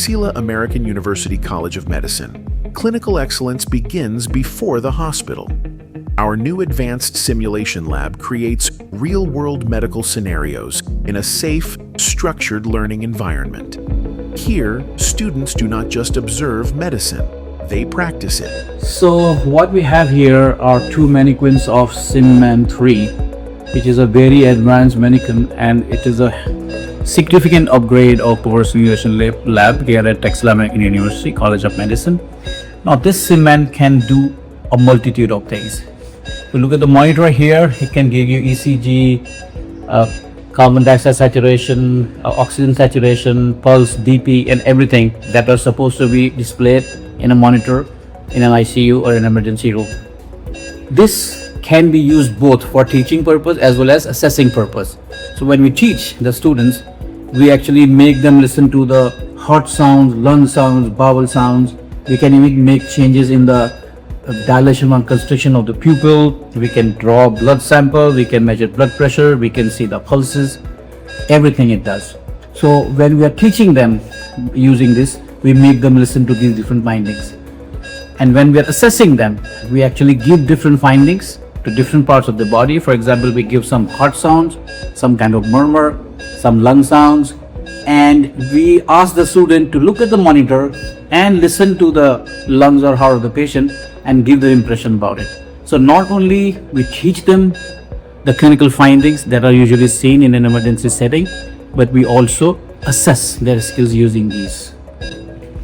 Texila American University College of Medicine, clinical excellence begins before the hospital. Our new advanced simulation lab creates real-world medical scenarios in a safe, structured learning environment. Here, students do not just observe medicine, they practice it. So what we have here are two mannequins of SimMan 3, which is a very advanced mannequin, and it is a significant upgrade of our simulation lab here at Texila American University College of Medicine. Now this SimMan can do a multitude of things. If you look at the monitor here, it can give you ECG, carbon dioxide saturation, oxygen saturation, pulse, BP, and everything that are supposed to be displayed in a monitor in an ICU or an emergency room. This can be used both for teaching purpose as well as assessing purpose. So when we teach the students, we actually make them listen to the heart sounds, lung sounds, bowel sounds. We can even make changes in the dilation and constriction of the pupil. We can draw blood sample, we can measure blood pressure, we can see the pulses, everything it does. So when we are teaching them using this, we make them listen to these different findings. And when we are assessing them, we actually give different findings to different parts of the body. For example, we give some heart sounds, some kind of murmur, some lung sounds, and we ask the student to look at the monitor and listen to the lungs or heart of the patient and give their impression about it. So not only we teach them the clinical findings that are usually seen in an emergency setting, but we also assess their skills using these.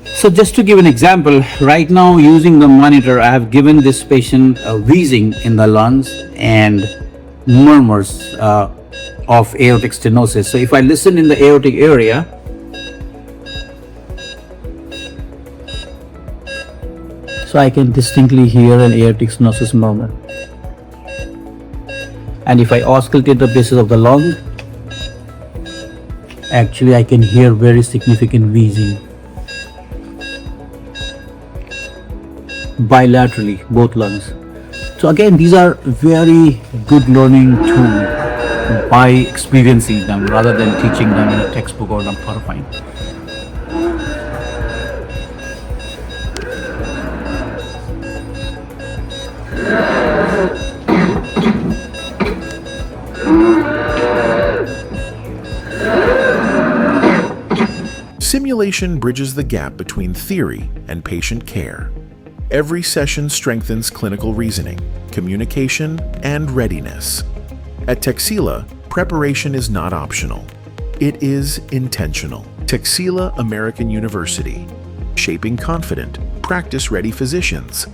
So just to give an example, right now using the monitor, I have given this patient a wheezing in the lungs and murmurs of aortic stenosis. So if I listen in the aortic area, so I can distinctly hear an aortic stenosis murmur. And if I auscultate the basis of the lung, actually I can hear very significant wheezing. Bilaterally, both lungs. So again, these are very good learning tools by experiencing them rather than teaching them in a textbook or on PowerPoint. Simulation bridges the gap between theory and patient care. Every session strengthens clinical reasoning, communication, and readiness. At Texila, preparation is not optional. It is intentional. Texila American University, shaping confident, practice-ready physicians.